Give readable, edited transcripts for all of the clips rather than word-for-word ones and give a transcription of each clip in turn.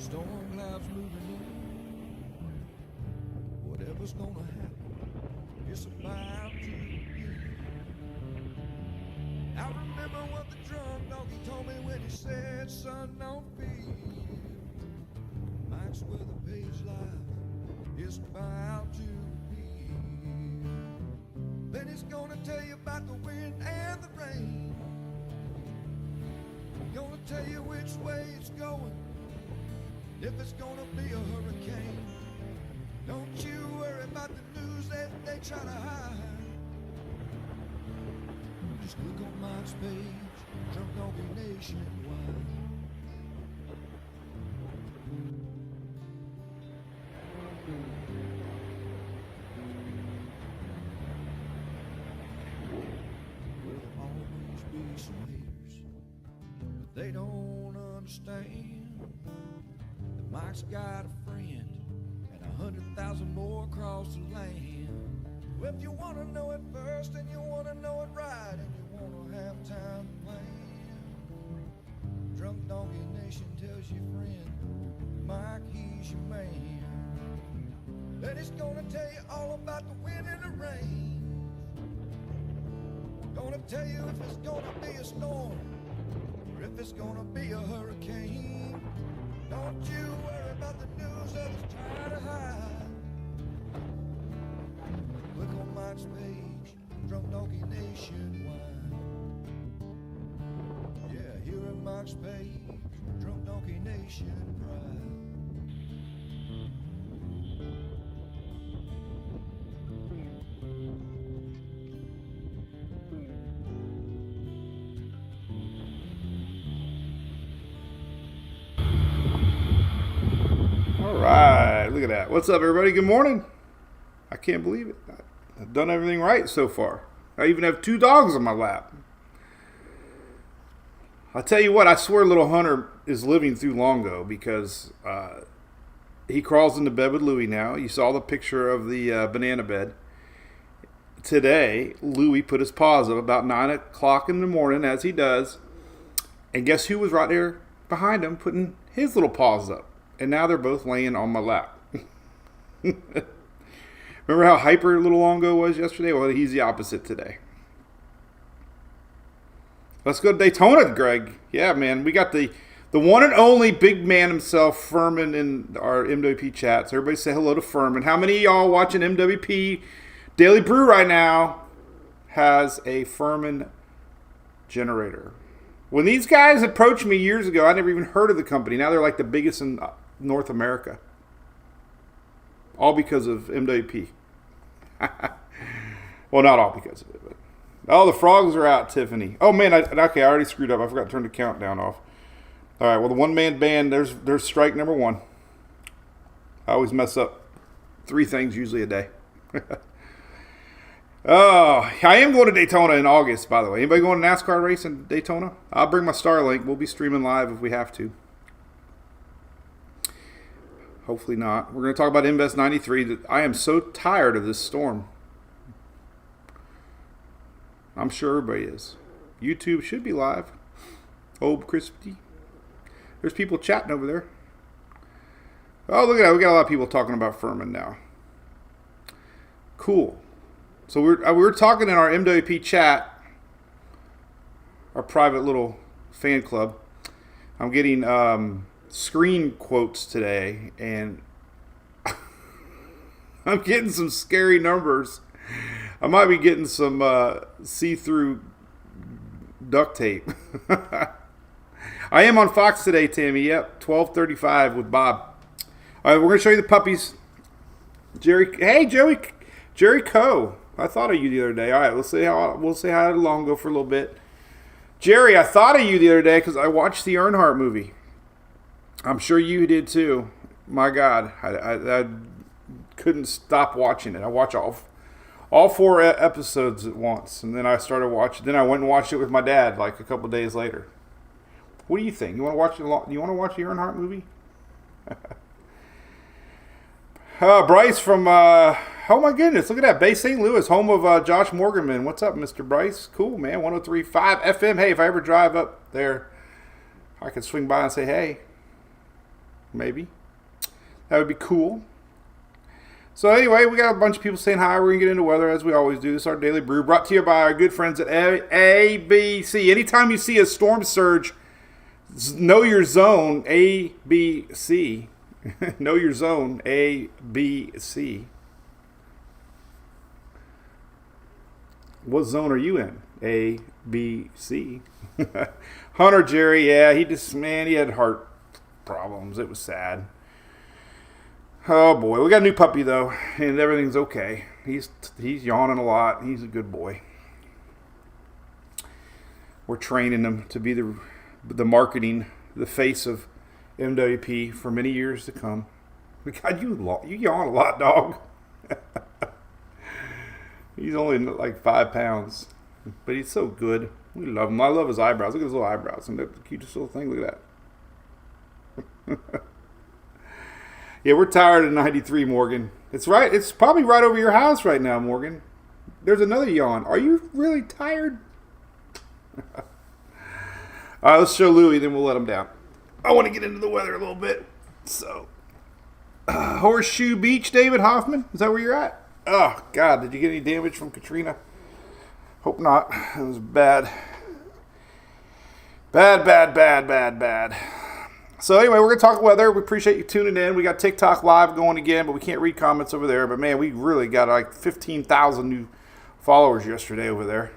Storm clouds moving in. Whatever's gonna happen, it's about to begin. I remember what the drunk donkey told me when he said, son, don't fear. Mike's where the page lies, it's about to begin. Then he's gonna tell you about the wind and the rain. Gonna tell you which way it's going, if it's gonna be a hurricane. Don't you worry about the news that they try to hide. Just click on Mike's page, Drunk Donkey Nationwide. There'll always be some haters, but they don't understand that Mike's got a friend and 100,000 more across the land. Well, if you want to know it first and you want to know it right and you want to have time to plan, Drunk Donkey Nation tells your friend Mike, he's your man. Then he's gonna tell you all about the wind and the rain. Gonna tell you if it's gonna be a storm or if it's gonna be a hurricane. Don't you worry about the news others try to hide. Click on Mike's page, Drunk Donkey Nationwide. Yeah, here at Mike's page, Drunk Donkey Nationwide. All right, look at that. What's up, everybody? Good morning. I can't believe it. I've done everything right so far. I even have 2 dogs on my lap. I'll tell you what, I swear little Hunter is living through Longo because he crawls into bed with Louie now. You saw the picture of the banana bed. Today, Louie put his paws up about 9 o'clock in the morning, as he does. And guess who was right there behind him putting his little paws up? And now they're both laying on my lap. Remember how hyper little Longo was yesterday? Well, he's the opposite today. Let's go to Daytona, Greg. Yeah, man. We got the one and only big man himself, Furman, in our MWP chats. Everybody say hello to Furman. How many of y'all watching MWP Daily Brew right now has a Furman generator? When these guys approached me years ago, I never even heard of the company. Now they're like the biggest in North America. All because of MWP. Well, not all because of it. But. Oh, the frogs are out, Tiffany. Oh, man. I already screwed up. I forgot to turn the countdown off. All right, well, the one-man band, there's strike number 1. I always mess up 3 things usually a day. Oh, I am going to Daytona in August, by the way. Anybody going to NASCAR race in Daytona? I'll bring my Starlink. We'll be streaming live if we have to. Hopefully not. We're going to talk about Invest 93. I am so tired of this storm. I'm sure everybody is. YouTube should be live. Old Crispy. There's people chatting over there. Oh, look at that. We got a lot of people talking about Furman now. Cool. So we were talking in our MWP chat, our private little fan club. I'm getting screen quotes today, and I'm getting some scary numbers. I might be getting some see-through duct tape. I am on Fox today, Tammy. Yep, 12:35 with Bob. All right, we're going to show you the puppies. Jerry Coe. I thought of you the other day. All right, we'll say hi to Longo for a little bit. Jerry, I thought of you the other day because I watched the Earnhardt movie. I'm sure you did too. My God, I couldn't stop watching it. I watched all 4 episodes at once, and then I started watching. Then I went and watched it with my dad like a couple of days later. What do you think? You want to watch the Earnhardt movie? Bryce from, oh my goodness, look at that. Bay St. Louis, home of Josh Morganman. What's up, Mr. Bryce? Cool, man. 103.5 FM. Hey, if I ever drive up there, I can swing by and say, hey. maybe. That would be cool. So anyway, we got a bunch of people saying hi. We're going to get into weather as we always do. This is our Daily Brew, brought to you by our good friends at ABC. Anytime you see a storm surge, know your zone, ABC. Know your zone, ABC. What zone are you in? A, B, C. Hunter Jerry, yeah, he had heart problems. It was sad. Oh boy, we got a new puppy though, and everything's okay. He's yawning a lot. He's a good boy. We're training him to be the marketing, the face of MWP for many years to come. God, you yawn a lot, dog. He's only like 5 pounds, but he's so good. We love him. I love his eyebrows. Look at his little eyebrows. And the cutest little thing. Look at that. Yeah, we're tired of 93, Morgan. It's right. It's probably right over your house right now, Morgan. There's another yawn. Are you really tired? All right, let's show Louie, then we'll let him down. I want to get into the weather a little bit. So, Horseshoe Beach, David Hoffman. Is that where you're at? Oh, God, did you get any damage from Katrina? Hope not. It was bad. Bad. So anyway, we're going to talk weather. We appreciate you tuning in. We got TikTok live going again, but we can't read comments over there. But, man, we really got like 15,000 new followers yesterday over there.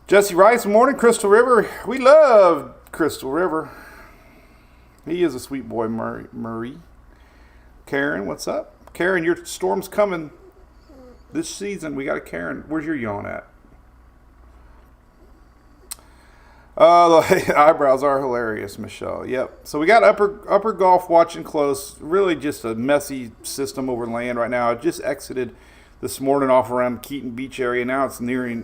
Jesse Rice, morning, Crystal River. We love Crystal River. He is a sweet boy, Marie. Karen, what's up? Karen, your storm's coming this season. We got a Karen. Where's your yawn at? The eyebrows are hilarious, Michelle. Yep. So we got upper Gulf watching close. Really just a messy system over land right now. I just exited this morning off around Keaton Beach area. Now it's nearing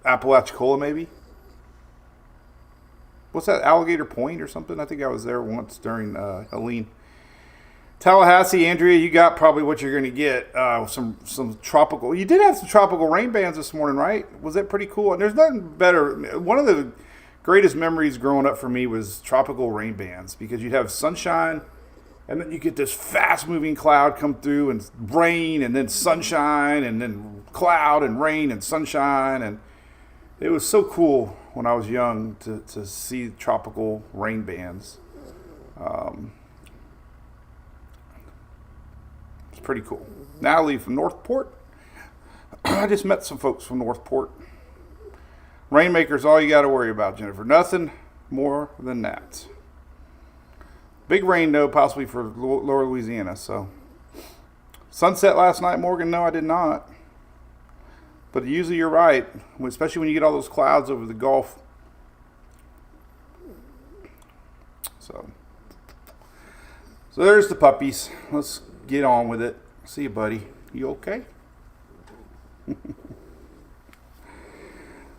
Apalachicola, maybe. What's that, Alligator Point or something? I think I was there once during Helene. Tallahassee, Andrea, you got probably what you're going to get. Some tropical. You did have some tropical rain bands this morning, right? Was that pretty cool? And there's nothing better. One of the greatest memories growing up for me was tropical rain bands, because you'd have sunshine, and then you get this fast-moving cloud come through, and rain, and then sunshine, and then cloud, and rain, and sunshine. And it was so cool when I was young to see tropical rain bands. It's pretty cool. Natalie from Northport. I just met some folks from Northport. Rainmaker's all you got to worry about, Jennifer. Nothing more than that. Big rain, though, possibly for lower Louisiana. So, sunset last night, Morgan? No, I did not. But usually you're right, especially when you get all those clouds over the Gulf. So there's the puppies. Let's get on with it. See you, buddy. You okay?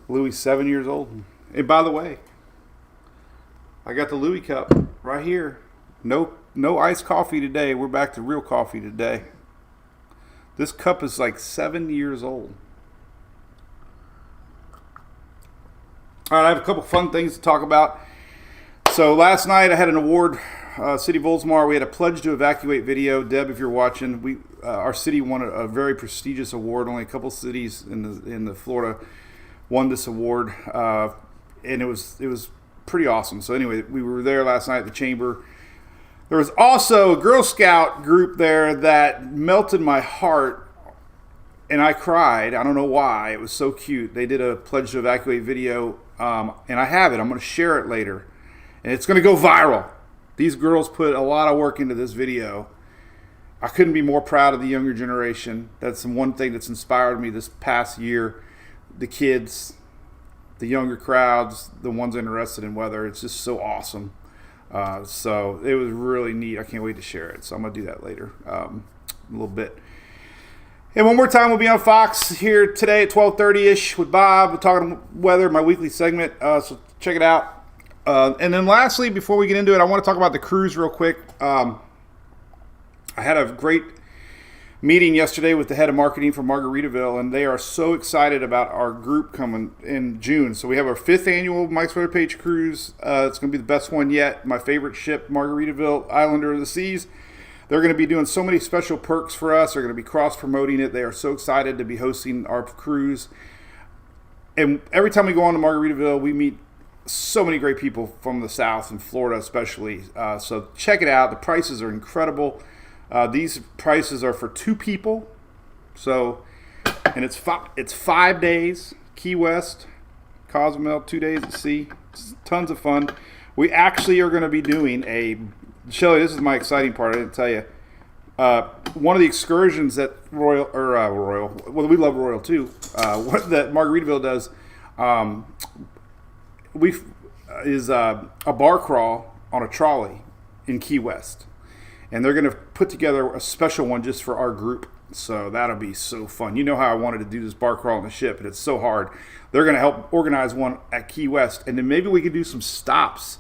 Louis, 7 years old. And by the way, I got the Louis cup right here. No iced coffee today. We're back to real coffee today. This cup is like 7 years old. All right, I have a couple fun things to talk about. So last night I had an award, City of Oldsmar. We had a pledge to evacuate video. Deb, if you're watching, our city won a very prestigious award. Only a couple cities in the Florida won this award, and it was pretty awesome. So anyway, we were there last night at the chamber. There was also a Girl Scout group there that melted my heart. And I cried. I don't know why. It was so cute. They did a pledge to evacuate video, and I have it. I'm going to share it later, and it's going to go viral. These girls put a lot of work into this video. I couldn't be more proud of the younger generation. That's the one thing that's inspired me this past year. The kids, the younger crowds, the ones interested in weather. It's just so awesome. So it was really neat. I can't wait to share it. So I'm going to do that later a little bit. And one more time, we'll be on Fox here today at 12:30-ish with Bob. We're talking weather, my weekly segment, so check it out. And then lastly, before we get into it, I want to talk about the cruise real quick. I had a great meeting yesterday with the head of marketing for Margaritaville, and they are so excited about our group coming in June. So we have our 5th annual Mike's Weather Page Cruise. It's going to be the best one yet. My favorite ship, Margaritaville, Islander of the Seas. They're going to be doing so many special perks for us. They're going to be cross-promoting it. They are so excited to be hosting our cruise. And every time we go on to Margaritaville, we meet so many great people from the South and Florida especially. So check it out. The prices are incredible. These prices are for 2 people. So, and it's 5 days, Key West, Cozumel, 2 days at sea. It's tons of fun. We actually are going to be doing Shelley, this is my exciting part. I didn't tell you. One of the excursions that Royal, well, we love Royal too. What that Margaritaville does, is a bar crawl on a trolley in Key West. And they're going to put together a special one just for our group. So that'll be so fun. You know how I wanted to do this bar crawl on the ship, and it's so hard. They're going to help organize one at Key West. And then maybe we could do some stops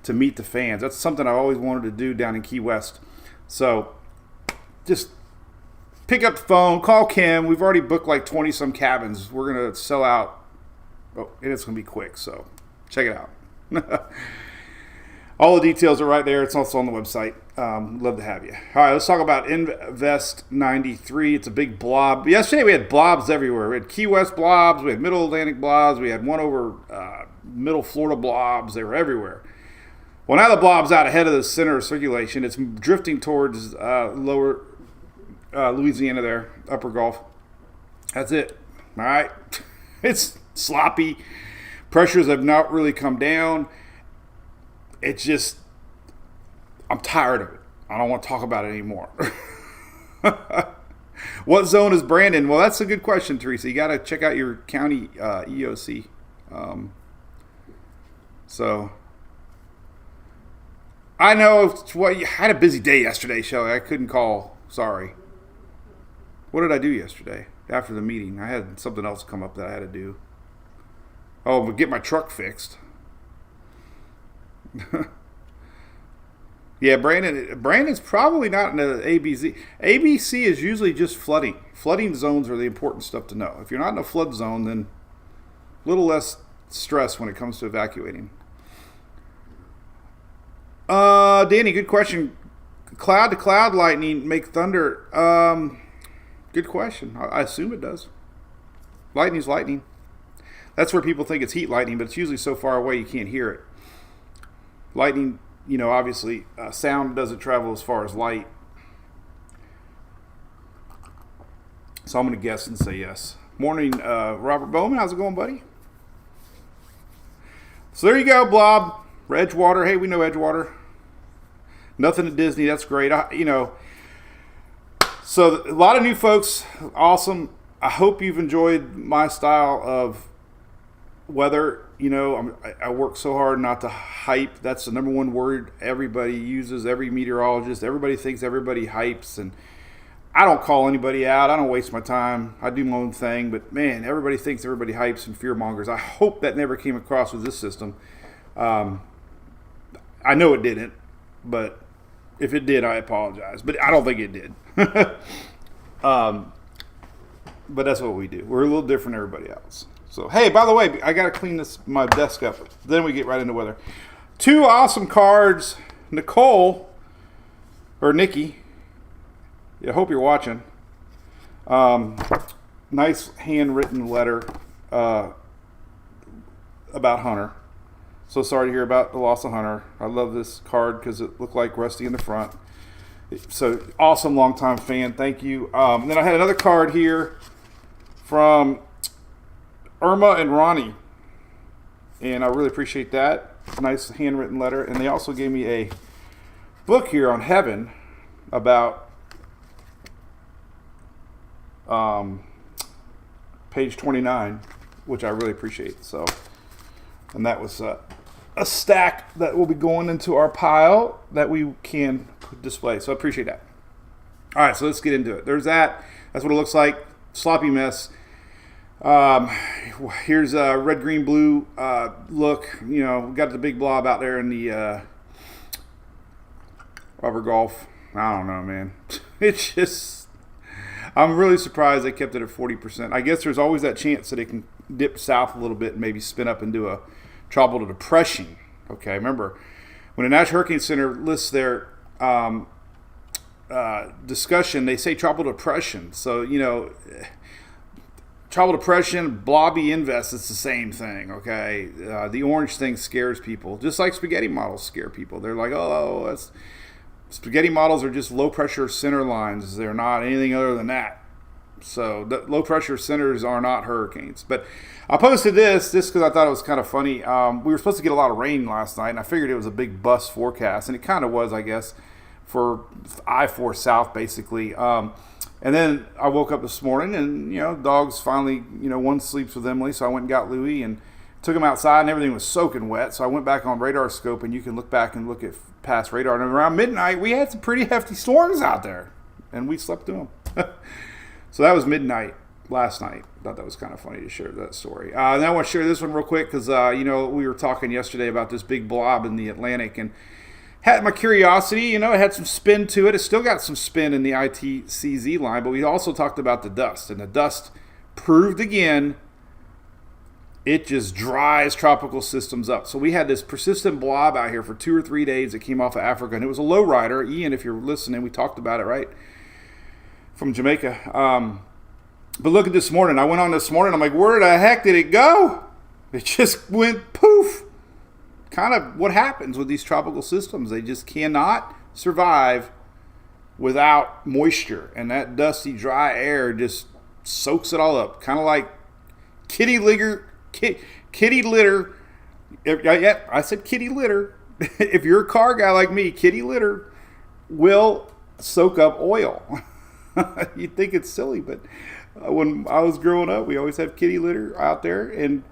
to meet the fans. That's something I've always wanted to do down in Key West. So just pick up the phone, call Kim. We've already booked like 20-some cabins. We're going to sell out. Oh, and it's going to be quick. So check it out. All the details are right there. It's also on the website. Love to have you. All right, let's talk about Invest 93. It's a big blob. Yesterday we had blobs everywhere. We had Key West blobs. We had Middle Atlantic blobs. We had one over Middle Florida blobs. They were everywhere. Well, now the blob's out ahead of the center of circulation. It's drifting towards lower Louisiana there, upper Gulf. That's it. All right. It's sloppy. Pressures have not really come down. It's just, I'm tired of it. I don't want to talk about it anymore. What zone is Brandon? Well, that's a good question, Teresa. You got to check out your county EOC. So, I know you had a busy day yesterday, Shelley. I couldn't call. Sorry. What did I do yesterday after the meeting? I had something else come up that I had to do. Oh, but get my truck fixed. Yeah, Brandon's probably not in the ABC. ABC is usually just flooding. Flooding zones are the important stuff to know. If you're not in a flood zone, then a little less stress when it comes to evacuating. Danny, good question. Cloud to cloud lightning make thunder. Good question. I assume it does. Lightning's lightning. That's where people think it's heat lightning, but it's usually so far away you can't hear it. Lightning, obviously, sound doesn't travel as far as light. So I'm going to guess and say yes. Morning, Robert Bowman. How's it going, buddy? So there you go, Blob. Edgewater. Hey, we know Edgewater. Nothing at Disney. That's great. So a lot of new folks. Awesome. I hope you've enjoyed my style of weather. I work so hard not to hype. That's the number one word everybody uses, every meteorologist. Everybody thinks everybody hypes, and I don't call anybody out. I don't waste my time. I do my own thing, but man, everybody thinks everybody hypes and fear mongers. I hope that never came across with this system. I know it didn't, but if it did, I apologize. But I don't think it did. But that's what we do. We're a little different than everybody else. So, hey, by the way, I got to clean my desk up. Then we get right into weather. 2 awesome cards. Nikki. I hope you're watching. Nice handwritten letter about Hunter. So sorry to hear about the loss of Hunter. I love this card because it looked like Rusty in the front. So awesome, longtime fan. Thank you. And then I had another card here from Irma and Ronnie, and I really appreciate that. Nice handwritten letter. And they also gave me a book here on heaven about page 29, which I really appreciate. So, and that was a stack that will be going into our pile that we can display. So I appreciate that. All right, so let's get into it. There's that. That's what it looks like. Sloppy mess. Here's a red, green, blue look. We got the big blob out there in the rubber golf. I don't know, man. It's just, I'm really surprised they kept it at 40%. I guess there's always that chance that it can dip south a little bit and maybe spin up into a tropical depression. Okay, remember, when the National Hurricane Center lists their discussion, they say tropical depression. So, tropical depression, blobby invest, it's the same thing, okay? The orange thing scares people, just like spaghetti models scare people. They're like, spaghetti models are just low-pressure center lines. They're not anything other than that. So the low-pressure centers are not hurricanes. But I posted this because I thought it was kind of funny. We were supposed to get a lot of rain last night, and I figured it was a big bust forecast, and it kind of was, I guess, for I-4 South, basically. And then I woke up this morning, and, dogs finally, one sleeps with Emily, so I went and got Louie and took him outside, and everything was soaking wet. So I went back on radar scope, and you can look back and look at past radar. And around midnight, we had some pretty hefty storms out there, and we slept through them. So that was midnight last night. I thought that was kind of funny to share that story. And I want to share this one real quick because, we were talking yesterday about this big blob in the Atlantic, and had my curiosity, it had some spin to it. It still got some spin in the ITCZ line, but we also talked about the dust, and the dust proved again it just dries tropical systems up. So we had this persistent blob out here for 2 or 3 days that came off of Africa, and it was a low rider. Ian, if you're listening, we talked about it, right? From Jamaica. But look at this morning. I went on this morning. I'm like, where the heck did it go? It just went poof. Kind of what happens with these tropical systems. They just cannot survive without moisture. And that dusty, dry air just soaks it all up. Kind of like kitty litter. I said kitty litter. If you're a car guy like me, kitty litter will soak up oil. You'd think it's silly, but when I was growing up, we always have kitty litter out there, and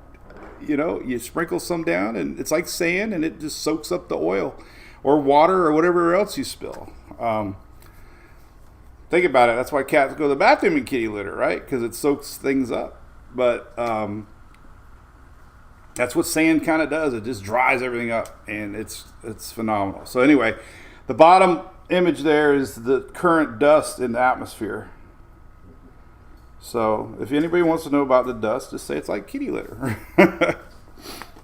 you sprinkle some down, and it's like sand, and it just soaks up the oil or water or whatever else you spill. Think about it. That's why cats go to the bathroom in kitty litter, right? Because it soaks things up. But that's what sand kind of does. It just dries everything up, and it's phenomenal. So anyway, the bottom image there is the current dust in the atmosphere. So if anybody wants to know about the dust, just say it's like kitty litter.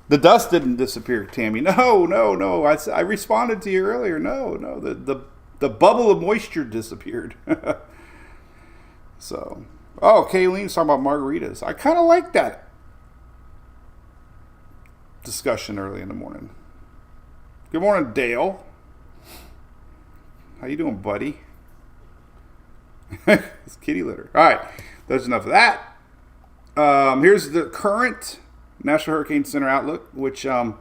The dust didn't disappear, Tammy. No. I responded to you earlier. No. The bubble of moisture disappeared. So, Kayleen's talking about margaritas. I kind of like that discussion early in the morning. Good morning, Dale. How you doing, buddy? It's kitty litter. All right, there's enough of that. Here's the current National Hurricane Center outlook, which I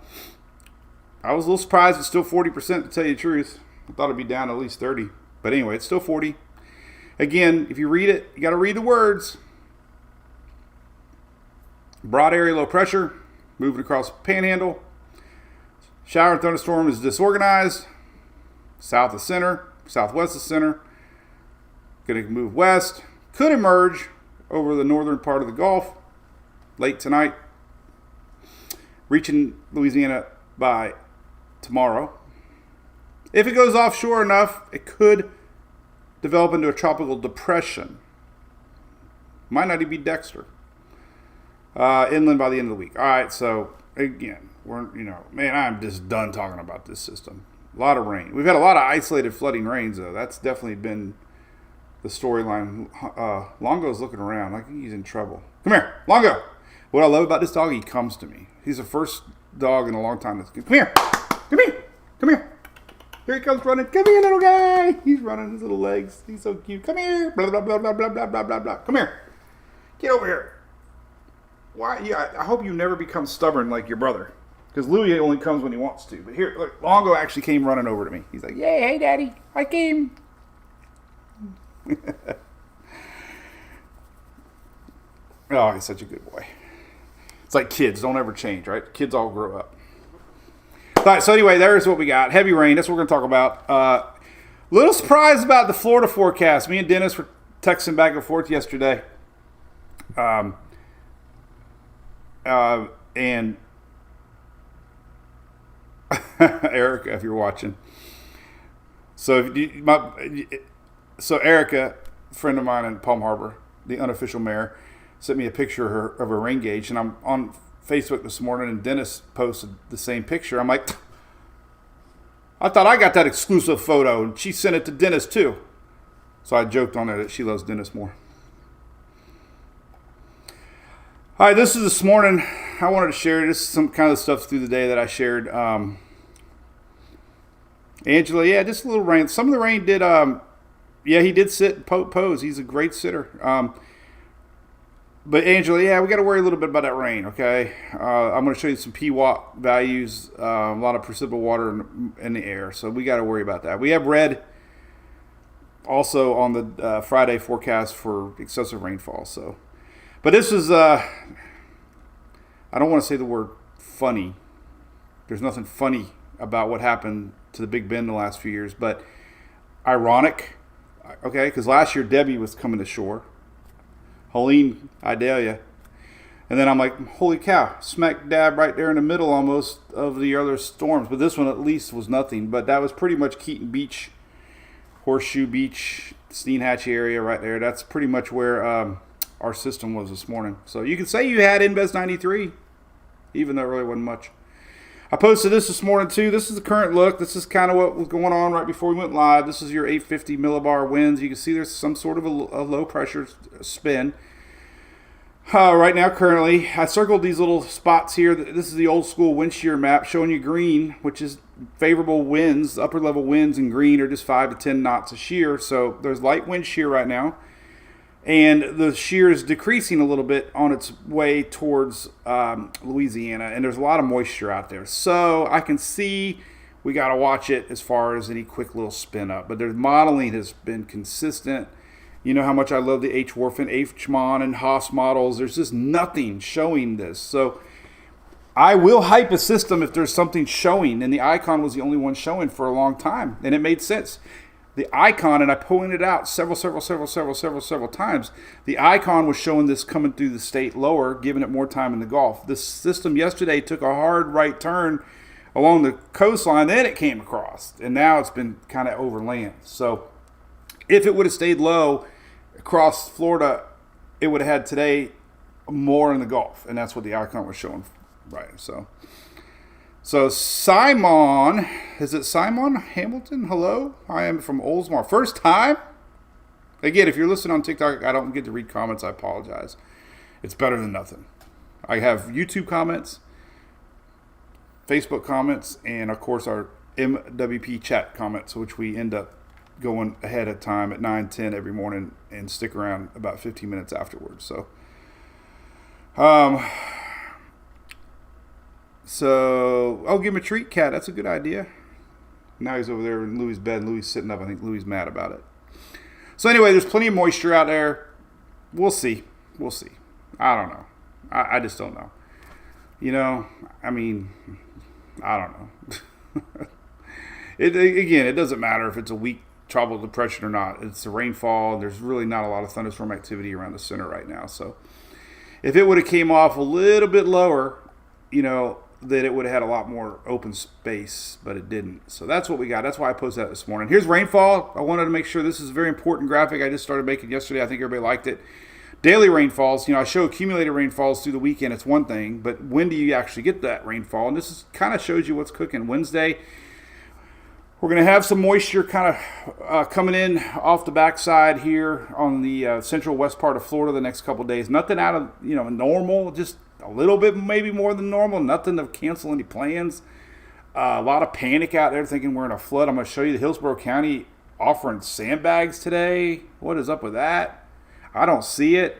was a little surprised it's still 40%, to tell you the truth. I thought it'd be down at least 30. But anyway, it's still 40. Again, if you read it, you got to read the words. Broad area low pressure, moving across the panhandle. Shower and thunderstorm is disorganized. South of center, southwest of center. Going to move west. Could emerge over the northern part of the Gulf late tonight. Reaching Louisiana by tomorrow. If it goes offshore enough, it could develop into a tropical depression. Might not even be Dexter. Inland by the end of the week. All right, so again, I'm just done talking about this system. A lot of rain. We've had a lot of isolated flooding rains, though. That's definitely been the storyline. Longo's looking around like he's in trouble. Come here, Longo. What I love about this dog, he comes to me. He's the first dog in a long time that's come here. Come here. Come here. Here he comes running. Come here, little guy. He's running his little legs. He's so cute. Come here. Blah, blah, blah, blah, blah, blah, blah, blah, blah. Come here. Get over here. Why? Yeah, I hope you never become stubborn like your brother. Because Louis only comes when he wants to. But here, look, Longo actually came running over to me. He's like, "Yay, hey, Daddy. I came." Oh, he's such a good boy. It's like kids. Don't ever change, right? Kids all grow up. All right, so anyway, there's what we got. Heavy rain. That's what we're going to talk about. Little surprised about the Florida forecast. Me and Dennis were texting back and forth yesterday. And Erica, if you're watching. So Erica, friend of mine in Palm Harbor, the unofficial mayor, sent me a picture of her rain gauge, and I'm on Facebook this morning, and Dennis posted the same picture. I'm like, I thought I got that exclusive photo, and she sent it to Dennis too. So I joked on her that she loves Dennis more. All right, this is this morning. I wanted to share this some kind of stuff through the day that I shared. Angela, yeah, just a little rain. Some of the rain did, he did sit and pose. He's a great sitter. But Angela, yeah, we got to worry a little bit about that rain, okay? I'm going to show you some PWatt values, a lot of precipitable water in the air, so we got to worry about that. We have red also on the Friday forecast for excessive rainfall. So, but this is, I don't want to say the word funny. There's nothing funny about what happened to the Big Bend the last few years, but ironic, okay? Because last year Debbie was coming to shore. Helene, Idalia. And then I'm like, holy cow, smack dab right there in the middle almost of the other storms. But this one at least was nothing. But that was pretty much Keaton Beach, Horseshoe Beach, Steenhatchee area right there. That's pretty much where our system was this morning. So you can say you had Inbez 93, even though it really wasn't much. I posted this morning too. This is the current look. This is kind of what was going on right before we went live. This is your 850 millibar winds. You can see there's some sort of a low pressure spin. Right now, currently, I circled these little spots here. This is the old school wind shear map showing you green, which is favorable winds. Upper level winds in green are just 5 to 10 knots of shear. So there's light wind shear right now. And the shear is decreasing a little bit on its way towards Louisiana. And there's a lot of moisture out there. So I can see we got to watch it as far as any quick little spin up. But their modeling has been consistent. You know how much I love the H-Warfen, H-Mon, and Haas models. There's just nothing showing this. So I will hype a system if there's something showing. And the Icon was the only one showing for a long time. And it made sense. The Icon, and I pointed out several times, the Icon was showing this coming through the state lower, giving it more time in the Gulf. This system yesterday took a hard right turn along the coastline, then it came across, and now it's been kind of over land. So if it would have stayed low across Florida, it would have had today more in the Gulf, and that's what the Icon was showing, right? So Simon, is it Simon Hamilton? Hello, I am from Oldsmar. First time? Again, if you're listening on TikTok, I don't get to read comments. I apologize. It's better than nothing. I have YouTube comments, Facebook comments, and of course our MWP chat comments, which we end up going ahead of time at 9:10 every morning and stick around about 15 minutes afterwards. So, I'll give him a treat, Cat. That's a good idea. Now he's over there in Louis' bed. Louis sitting up. I think Louis' mad about it. So anyway, there's plenty of moisture out there. We'll see. I don't know. I just don't know. You know, I mean, I don't know. It doesn't matter if it's a weak tropical depression or not. It's a rainfall, and there's really not a lot of thunderstorm activity around the center right now. So if it would have came off a little bit lower, you know, that it would have had a lot more open space, but it didn't. So that's what we got. That's why I posted that this morning. Here's rainfall. I wanted to make sure this is a very important graphic. I just started making yesterday. I think everybody liked it. Daily rainfalls. You know, I show accumulated rainfalls through the weekend. It's one thing, but when do you actually get that rainfall? And this is kind of shows you what's cooking. Wednesday, we're going to have some moisture kind of coming in off the backside here on the central west part of Florida the next couple of days. Nothing out of, you know, normal, just a little bit maybe more than normal. Nothing to cancel any plans. A lot of panic out there thinking we're in a flood. I'm going to show you the Hillsborough County offering sandbags today. What is up with that? I don't see it.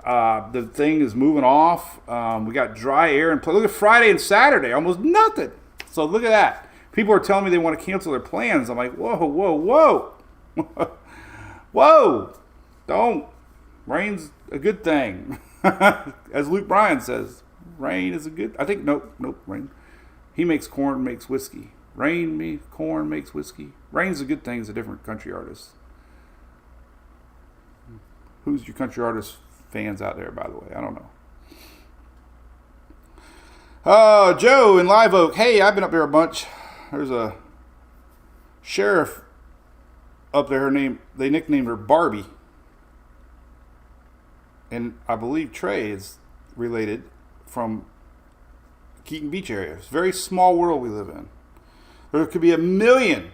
The thing is moving off. We got dry air and look at Friday and Saturday, almost nothing. So look at that. People are telling me they want to cancel their plans. I'm like, whoa. Whoa. Don't. Rain's a good thing. As Luke Bryan says, rain is a good, I think, nope, rain. He makes corn, makes whiskey. Corn makes whiskey. Rain's a good thing as a different country artist. Who's your country artist fans out there, by the way? I don't know. Joe in Live Oak. Hey, I've been up there a bunch. There's a sheriff up there. They nicknamed her Barbie. and I believe Trey is related from Keaton Beach area. It's a very small world we live in. There could be 1 million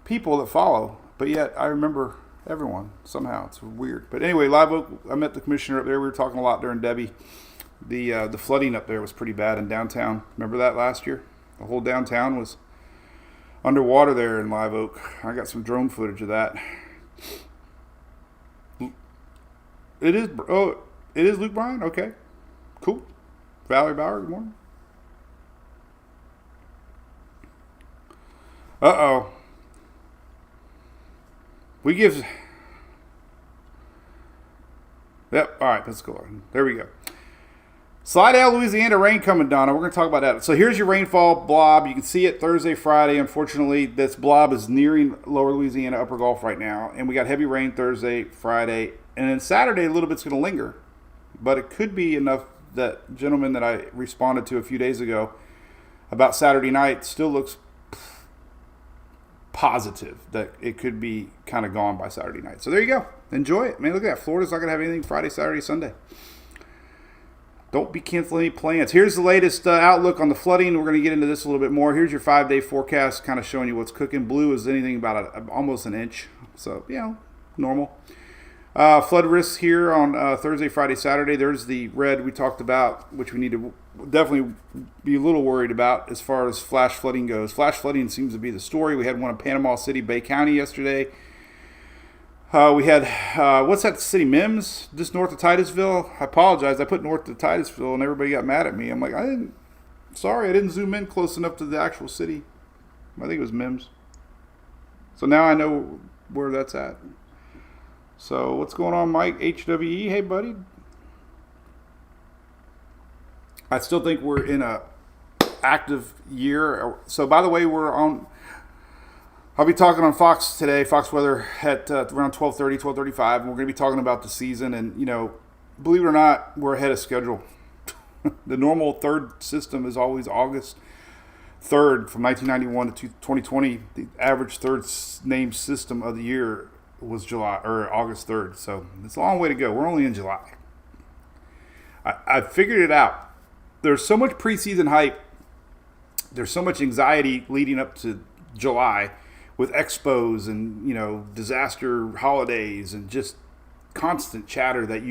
people that follow, but yet I remember everyone somehow. It's weird. But anyway, Live Oak, I met the commissioner up there. We were talking a lot during Debbie. The flooding up there was pretty bad in downtown. Remember that last year? The whole downtown was underwater there in Live Oak. I got some drone footage of that. It is Luke Bryan? Okay. Cool. Valerie Bauer, good morning. Uh-oh. We give... Yep, all right, let's go on. There we go. Slidell, Louisiana, rain coming, Donna. We're going to talk about that. So here's your rainfall blob. You can see it Thursday, Friday. Unfortunately, this blob is nearing lower Louisiana, upper Gulf right now. And we got heavy rain Thursday, Friday. And then Saturday, a little bit's going to linger. But it could be enough that gentleman that I responded to a few days ago about Saturday night still looks positive that it could be kind of gone by Saturday night. So there you go. Enjoy it. Man, look at that. Florida's not going to have anything Friday, Saturday, Sunday. Don't be canceling any plans. Here's the latest outlook on the flooding. We're going to get into this a little bit more. Here's your 5-day forecast, kind of showing you what's cooking. Blue is anything about almost an inch. So, normal. Flood risks here on Thursday, Friday, Saturday. There's the red we talked about, which we need to definitely be a little worried about as far as flash flooding goes. Flash flooding seems to be the story. We had one in Panama City, Bay County yesterday. We had, what's that city, Mims, just north of Titusville? I apologize. I put north of Titusville and everybody got mad at me. I'm like, I didn't zoom in close enough to the actual city. I think it was Mims. So now I know where that's at. So what's going on, Mike? HWE, hey, buddy. I still think we're in a active year. So, by the way, I'll be talking on Fox today, Fox Weather, at around 12:30, 12:35, and we're going to be talking about the season. And, believe it or not, we're ahead of schedule. The normal third system is always August 3rd from 1991 to 2020. The average third named system of the year was August 3rd. So it's a long way to go. We're only in July. I figured it out. There's so much preseason hype. There's so much anxiety leading up to July with expos and, disaster holidays and just constant chatter that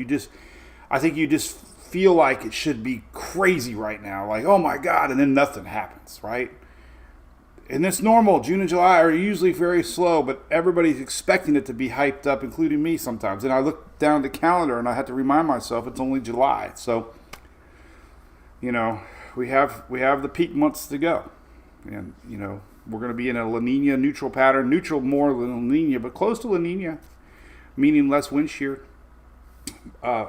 I think you just feel like it should be crazy right now. Like, oh my God, and then nothing happens, right? And it's normal. June and July are usually very slow, but everybody's expecting it to be hyped up, including me sometimes. And I look down the calendar and I have to remind myself it's only July. So, we have the peak months to go. And, we're going to be in a La Nina neutral pattern. Neutral more than La Nina, but close to La Nina, meaning less wind shear.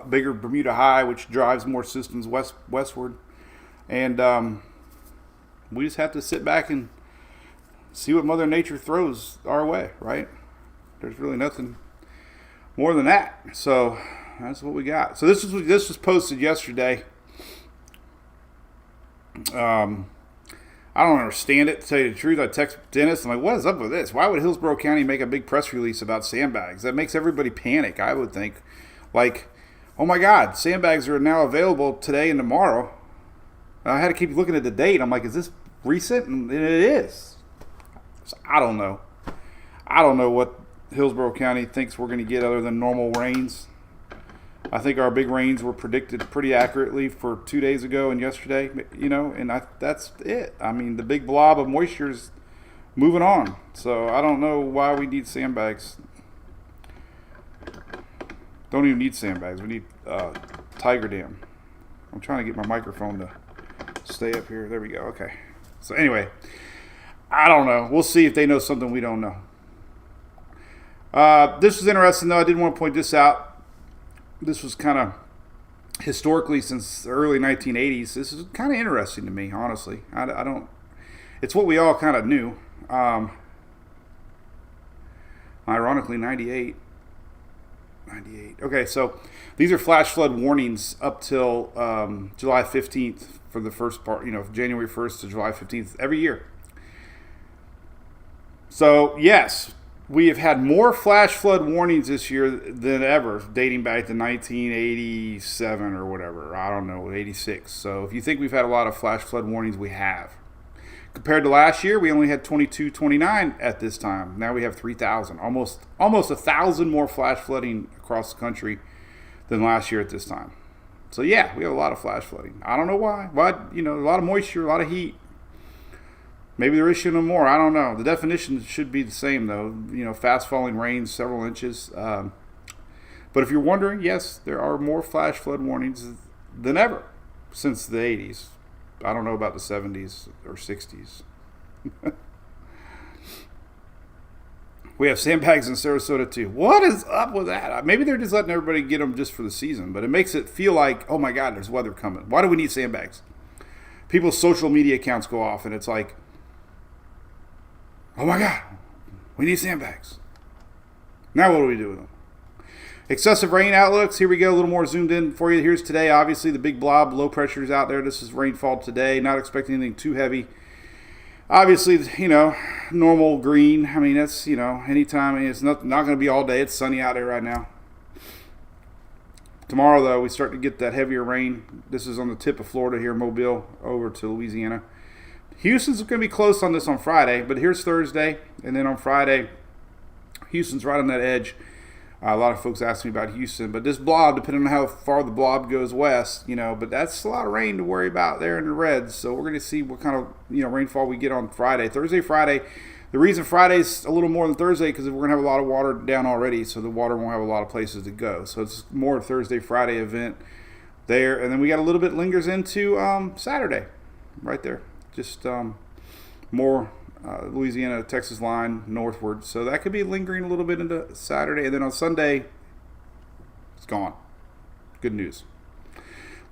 Bigger Bermuda high, which drives more systems westward. And we just have to sit back and see what Mother Nature throws our way, right? There's really nothing more than that. So that's what we got. So this was posted yesterday. I don't understand it, to tell you the truth. I text Dennis. I'm like, what is up with this? Why would Hillsborough County make a big press release about sandbags? That makes everybody panic, I would think. Like, oh my God, sandbags are now available today and tomorrow. I had to keep looking at the date. I'm like, is this recent? And it is. So I don't know. I don't know what Hillsborough County thinks we're going to get other than normal rains. I think our big rains were predicted pretty accurately for 2 days ago and yesterday, and that's it. I mean, the big blob of moisture is moving on. So I don't know why we need sandbags. Don't even need sandbags. We need Tiger Dam. I'm trying to get my microphone to stay up here. There we go. Okay. So anyway, I don't know. We'll see if they know something we don't know. This was interesting, though. I did want to point this out. This was kind of historically since the early 1980s. This is kind of interesting to me, honestly. I don't. It's what we all kind of knew. Ironically, 98. Okay, so these are flash flood warnings up till July 15th for the first part. January 1st to July 15th every year. So yes, we have had more flash flood warnings this year than ever, dating back to 1987 or whatever. I don't know, 86. So if you think we've had a lot of flash flood warnings, we have. Compared to last year, we only had 29 at this time. Now we have 3,000. Almost 1,000 more flash flooding across the country than last year at this time. So yeah, we have a lot of flash flooding. I don't know why. Why, a lot of moisture, a lot of heat. Maybe they're issuing them more. I don't know. The definition should be the same, though. Fast falling rain, several inches. But if you're wondering, yes, there are more flash flood warnings than ever since the 80s. I don't know about the 70s or 60s. We have Sandbags in Sarasota, too. What is up with that? Maybe they're just letting everybody get them just for the season. But it makes it feel like, oh, my God, there's weather coming. Why do we need sandbags? People's social media accounts go off, and it's like, oh my God, we need sandbags. Now what do we do with them? Excessive rain outlooks. Here we go, a little more zoomed in for you. Here's today. Obviously, the big blob, low pressure is out there. This is rainfall today. Not expecting anything too heavy. Obviously, normal green. I mean, that's, anytime. It's not going to be all day. It's sunny out there right now. Tomorrow, though, we start to get that heavier rain. This is on the tip of Florida here, Mobile, over to Louisiana. Houston's going to be close on this on Friday, but here's Thursday, and then on Friday, Houston's right on that edge. A lot of folks ask me about Houston, but this blob, depending on how far the blob goes west, but that's a lot of rain to worry about there in the reds. So we're going to see what kind of rainfall we get on Friday. Thursday, Friday. The reason Friday's a little more than Thursday because we're going to have a lot of water down already, so the water won't have a lot of places to go. So it's more a Thursday, Friday event there, and then we got a little bit lingers into Saturday, right there. Just more Louisiana, Texas line northward. So that could be lingering a little bit into Saturday. And then on Sunday, it's gone. Good news.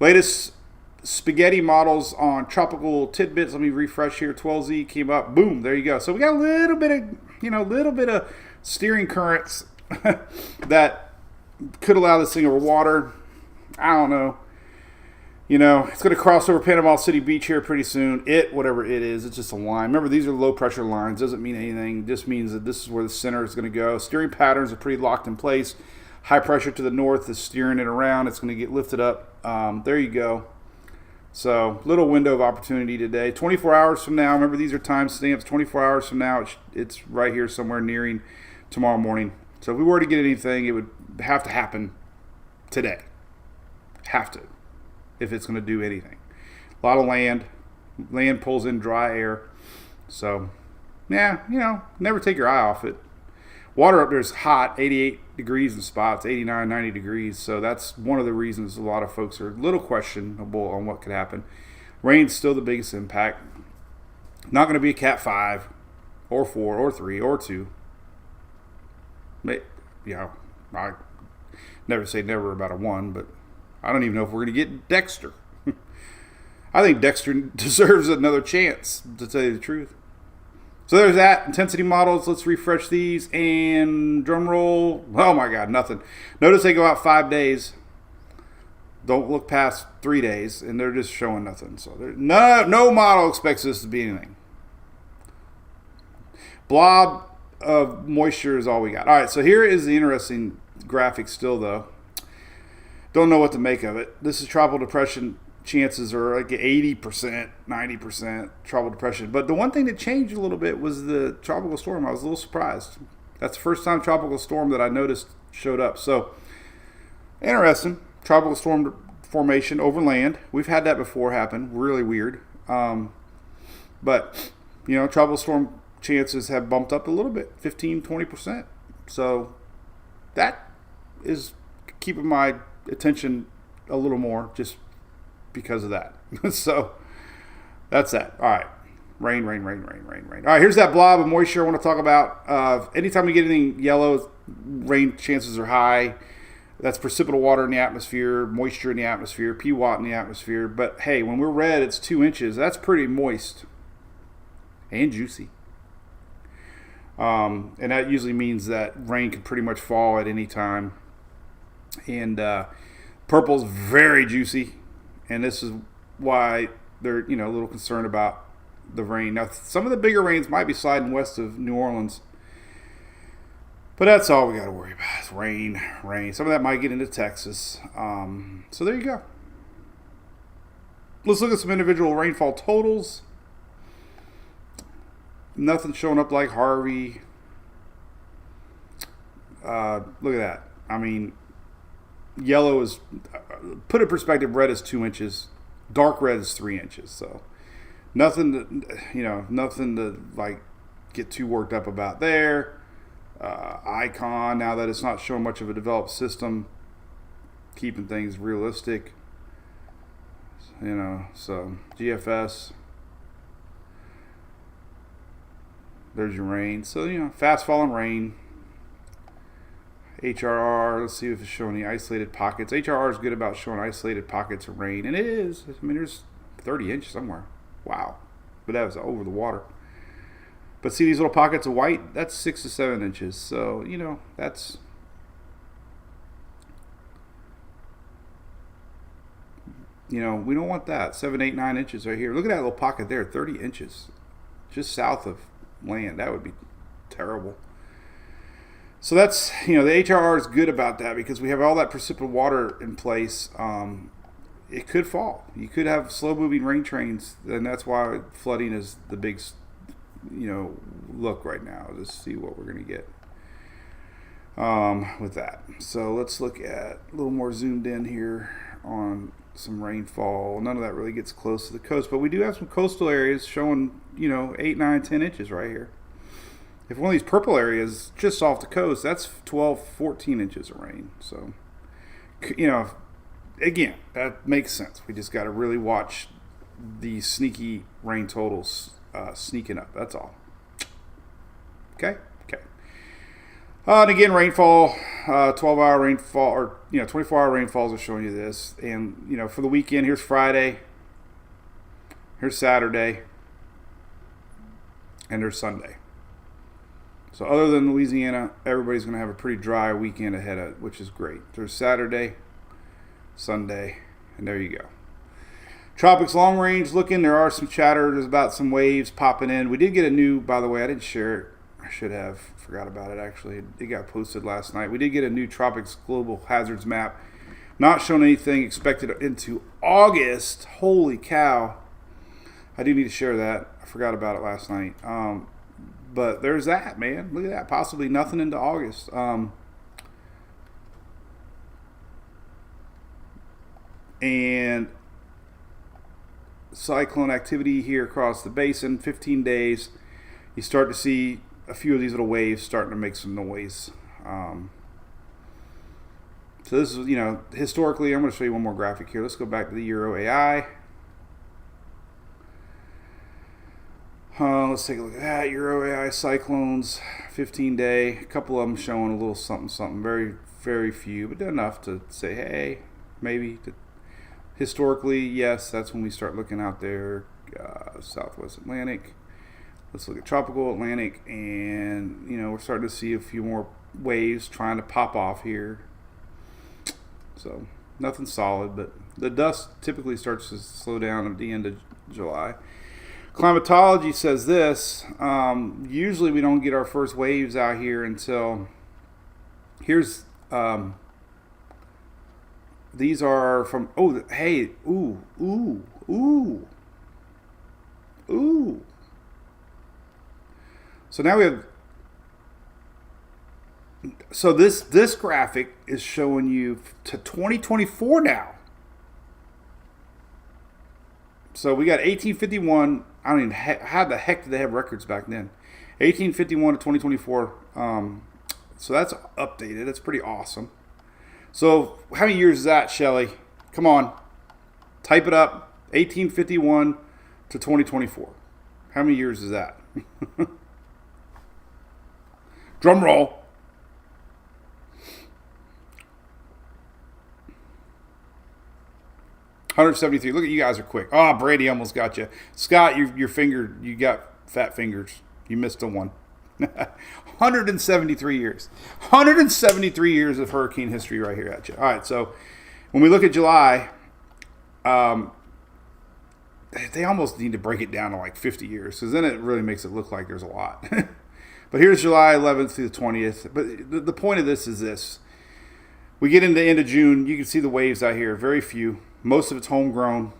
Latest spaghetti models on tropical tidbits. Let me refresh here. 12Z came up. Boom. There you go. So we got a little bit of steering currents that could allow this thing over water. I don't know. It's going to cross over Panama City Beach here pretty soon. Whatever it is, it's just a line. Remember, these are low pressure lines. Doesn't mean anything. It just means that this is where the center is going to go. Steering patterns are pretty locked in place. High pressure to the north is steering it around. It's going to get lifted up. There you go. So, little window of opportunity today. 24 hours from now. Remember, these are time stamps. 24 hours from now, it's right here somewhere nearing tomorrow morning. So, if we were to get anything, it would have to happen today. Have to. If it's going to do anything. A lot of land. Land pulls in dry air. So, yeah, never take your eye off it. Water up there is hot, 88 degrees in spots, 89, 90 degrees. So that's one of the reasons a lot of folks are a little questionable on what could happen. Rain's still the biggest impact. Not going to be a Cat 5 or 4 or 3 or 2. I never say never about a 1, but I don't even know if we're going to get Dexter. I think Dexter deserves another chance, to tell you the truth. So there's that. Intensity models. Let's refresh these. And drum roll. Oh, my God, nothing. Notice they go out 5 days. Don't look past 3 days. And they're just showing nothing. So no model expects this to be anything. Blob of moisture is all we got. All right, so here is the interesting graphic still, though. Don't know what to make of it. This is tropical depression. Chances are like 80%, 90% tropical depression. But the one thing that changed a little bit was the tropical storm. I was a little surprised. That's the first time tropical storm that I noticed showed up. So, interesting. Tropical storm formation over land. We've had that before happen. Really weird. But, tropical storm chances have bumped up a little bit, 15, 20%. So, that is keeping my attention a little more just because of that. So that's that. All right. Rain. All right, here's that blob of moisture I want to talk about. Anytime we get anything yellow, rain chances are high. That's precipitable water in the atmosphere, moisture in the atmosphere, PWAT in the atmosphere. But hey, when we're red, it's 2 inches. That's pretty moist and juicy. And that usually means that rain can pretty much fall at any time. And purple's very juicy, and this is why they're a little concerned about the rain. Now, some of the bigger rains might be sliding west of New Orleans, But that's all we got to worry about is rain. Some of that might get into Texas. So there you go. Let's look at some individual rainfall totals. Nothing showing up like Harvey. Look at that. I mean, yellow is, put in perspective, red is 2 inches. Dark red is 3 inches. So nothing to like get too worked up about there. Icon, now that it's not showing much of a developed system, keeping things realistic. So GFS. There's your rain. So, fast falling rain. HRR, let's see if it's showing any isolated pockets. HRR is good about showing isolated pockets of rain, and it is. I mean, there's 30 inches somewhere. Wow. But that was over the water. But see these little pockets of white? That's 6 to 7 inches. So, that's... we don't want that. 7, 8, 9 inches right here. Look at that little pocket there, 30 inches. Just south of land. That would be terrible. So that's, the HRR is good about that because we have all that precipitous water in place. It could fall. You could have slow-moving rain trains, and that's why flooding is the big, look right now to see what we're going to get with that. So let's look at a little more zoomed in here on some rainfall. None of that really gets close to the coast, but we do have some coastal areas showing, 8, 9, 10 inches right here. If one of these purple areas just off the coast, that's 12, 14 inches of rain. So, again, that makes sense. We just got to really watch these sneaky rain totals sneaking up. That's all. Okay. And again, rainfall, 12-hour rainfall, or 24-hour rainfalls are showing you this. And for the weekend, here's Friday, here's Saturday, and there's Sunday. So other than Louisiana, everybody's going to have a pretty dry weekend ahead of it, which is great. There's Saturday, Sunday, and there you go. Tropics long range looking. There are some chatters about some waves popping in. We did get a new, by the way, I didn't share it. I should have. Forgot about it, actually. It got posted last night. We did get a new Tropics global hazards map. Not showing anything expected into August. Holy cow. I do need to share that. I forgot about it last night. But there's that, man. Look at that. Possibly nothing into August. And cyclone activity here across the basin, 15 days. You start to see a few of these little waves starting to make some noise. So this is, historically, I'm going to show you one more graphic here. Let's go back to the Euro AI. Let's take a look at that. Euro AI cyclones, 15-day. A couple of them showing a little something. Very, very few, but enough to say, hey, maybe. Historically, yes, that's when we start looking out there. Southwest Atlantic. Let's look at tropical Atlantic, and we're starting to see a few more waves trying to pop off here. So nothing solid, but the dust typically starts to slow down at the end of July. Climatology says this. Usually we don't get our first waves out here until here's these are from So now we have, so this graphic is showing you to 2024 now. So we got 1851. I don't even how the heck did they have records back then? 1851 to 2024. So that's updated. That's pretty awesome. So how many years is that, Shelly? Come on, type it up. 1851 to 2024. How many years is that? Drum roll. $173. Look at you guys are quick. Oh, Brady almost got you. Scott, your finger, you got fat fingers. You missed a one. 173 years. 173 years of hurricane history right here at you. All right, so when we look at July, they almost need to break it down to like 50 years because then it really makes it look like there's a lot. But here's July 11th through the 20th. But the point of this is this. We get into the end of June. You can see the waves out here. Very few. Most of it's homegrown.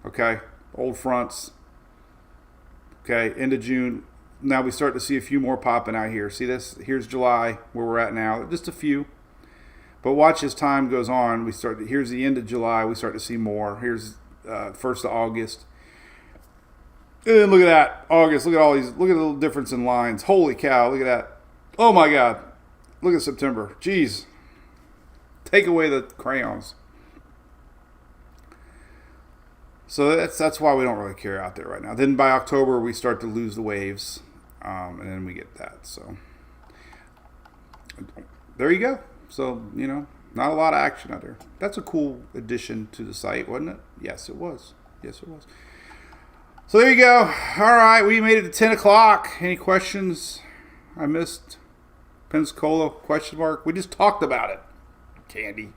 Okay. Old fronts. Okay. End of June. Now we start to see a few more popping out here. See this? Here's July, where we're at now. Just a few. But watch as time goes on. Here's the end of July. We start to see more. Here's 1st of August. And then look at that. August. Look at all these. Look at the little difference in lines. Holy cow. Look at that. Oh my God. Look at September. Jeez. Take away the crayons. So that's why we don't really care out there right now. Then by October, we start to lose the waves. And then we get that. So there you go. So, not a lot of action out there. That's a cool addition to the site, wasn't it? Yes, it was. Yes, it was. So there you go. All right, we made it to 10 o'clock. Any questions I missed? Pensacola, question mark? We just talked about it. Candy.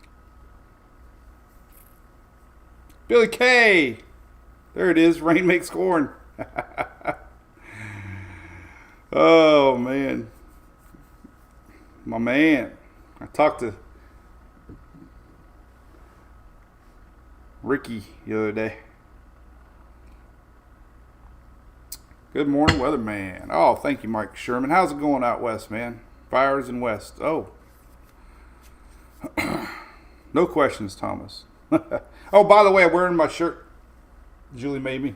Billy K. There it is. Rain makes corn. Oh, man. My man. I talked to Ricky the other day. Good morning, weatherman. Oh, thank you, Mike Sherman. How's it going out west, man? Fires in west. Oh. No questions, Thomas. Oh, by the way, I'm wearing my shirt Julie made me.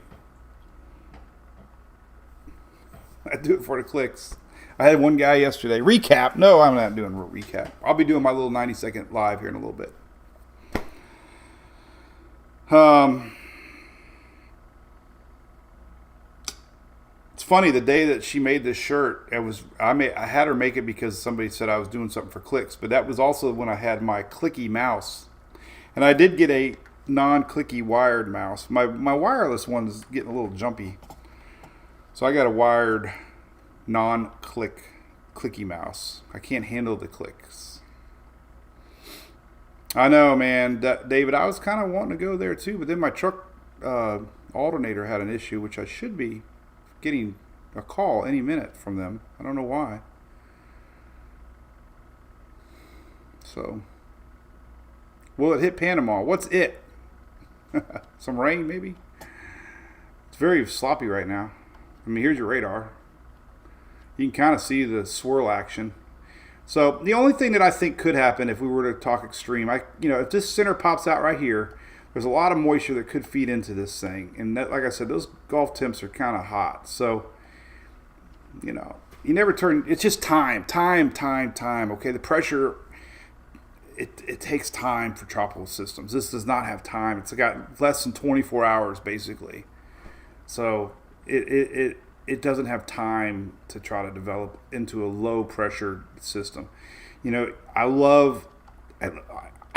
I do it for the clicks. I had one guy yesterday. Recap. No, I'm not doing a recap. I'll be doing my little 90-second live here in a little bit. It's funny, the day that she made this shirt, I had her make it because somebody said I was doing something for clicks, but that was also when I had my clicky mouse. And I did get a non-clicky wired mouse. My wireless one is getting a little jumpy. So I got a wired non-clicky mouse. I can't handle the clicks. I know, man. David, I was kind of wanting to go there too, but then my truck alternator had an issue, which I should be getting a call any minute from them. I don't know why. So, will it hit Panama? What's it? Some rain, maybe? It's very sloppy right now. I mean, here's your radar. You can kind of see the swirl action. So, the only thing that I think could happen if we were to talk extreme, if this center pops out right here, there's a lot of moisture that could feed into this thing. And that, like I said, those Gulf temps are kind of hot. So, you never turn. It's just time. Okay, the pressure, it takes time for tropical systems. This does not have time. It's got less than 24 hours, basically. So, it doesn't have time to try to develop into a low pressure system. I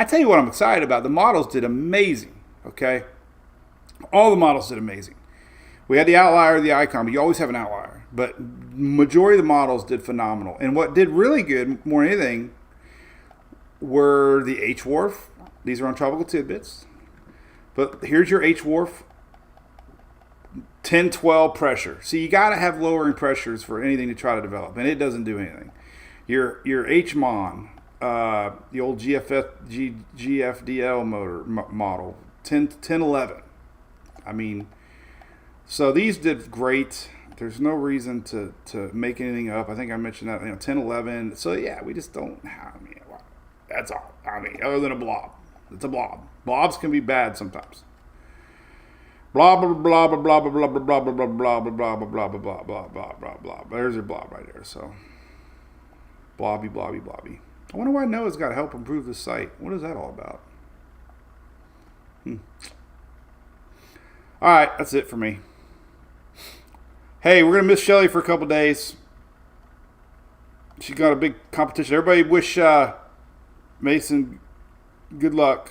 tell you what I'm excited about. The models did amazing, okay? All the models did amazing. We had the outlier, the icon, but you always have an outlier. But majority of the models did phenomenal. And what did really good, more than anything, were the H-Wharf. These are on Tropical Tidbits. But here's your H-Wharf. 10-12 pressure. So you got to have lowering pressures for anything to try to develop. And it doesn't do anything. Your H-Mon. The old GFDL model, 1011. I mean, so these did great. There's no reason to make anything up. I think I mentioned that, 1011. So yeah, we just don't have. That's all. Other than a blob, it's a blob. Blobs can be bad sometimes. Blah blah blah blah blah blah blah blah blah blah blah blah blah blah blah blah blah blah blah blah. There's your blob right there. So blobby blobby blobby. I wonder why Noah's got to help improve the site. What is that all about? All right, that's it for me. Hey, we're going to miss Shelly for a couple days. She's got a big competition. Everybody wish Mason good luck.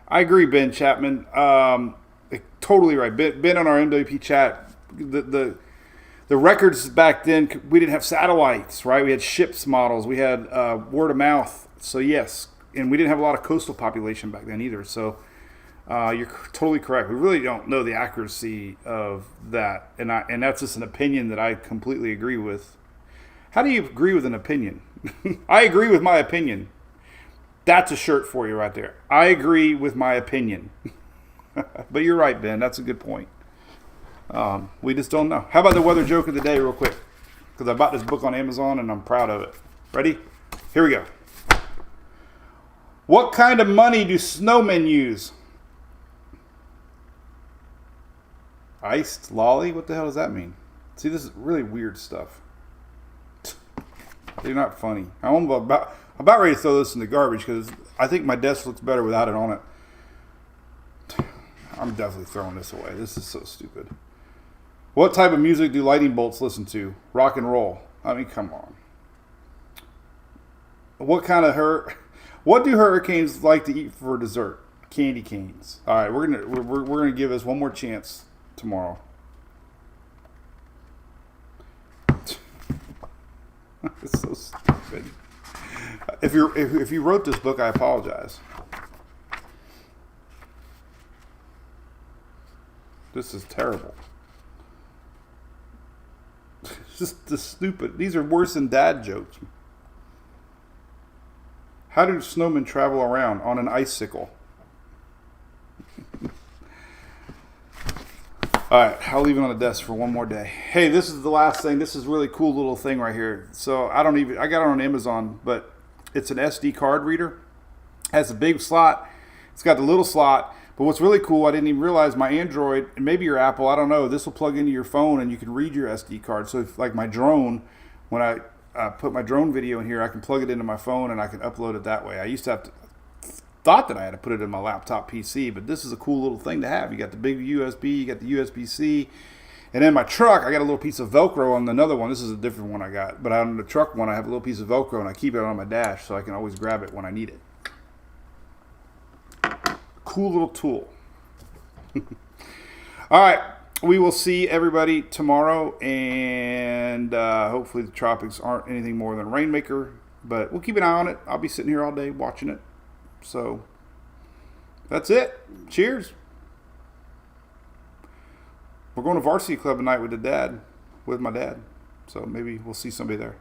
I agree, Ben Chapman. Totally right. Ben on our MWP chat, the records back then, we didn't have satellites, right? We had ships models. We had word of mouth. So, yes. And we didn't have a lot of coastal population back then either. So, You're totally correct. We really don't know the accuracy of that, and that's just an opinion that I completely agree with. How do you agree with an opinion? I agree with my opinion. That's a shirt for you right there. I agree with my opinion. But you're right, Ben. That's a good point. We just don't know. How about the weather joke of the day real quick? Because I bought this book on Amazon and I'm proud of it. Ready? Here we go. What kind of money do snowmen use? Iced lolly? What the hell does that mean? See, this is really weird stuff. They're not funny. I'm about ready to throw this in the garbage because I think my desk looks better without it on it. I'm definitely throwing this away. This is so stupid. What type of music do lightning bolts listen to? Rock and roll. I mean, come on. What do hurricanes like to eat for dessert? Candy canes. All right, we're gonna give this one more chance tomorrow. It's so stupid. If you wrote this book, I apologize. This is terrible. It's just the stupid. These are worse than dad jokes. How do snowmen travel around on an icicle? All right, I'll leave it on the desk for one more day. Hey, this is the last thing. This is a really cool little thing right here. So I got it on Amazon, but it's an SD card reader. It has a big slot. It's got the little slot. But what's really cool, I didn't even realize my Android, and maybe your Apple, I don't know, this will plug into your phone and you can read your SD card. So if, like my drone, when I put my drone video in here, I can plug it into my phone and I can upload it that way. I used to thought that I had to put it in my laptop PC, but this is a cool little thing to have. You got the big USB, you got the USB-C, and in my truck, I got a little piece of Velcro on another one. This is a different one I got, but on the truck one, I have a little piece of Velcro, and I keep it on my dash so I can always grab it when I need it. Cool little tool. All right, we will see everybody tomorrow, and hopefully the Tropics aren't anything more than a rainmaker, but we'll keep an eye on it. I'll be sitting here all day watching it. So that's it. Cheers. We're going to varsity club tonight with my dad. So maybe we'll see somebody there.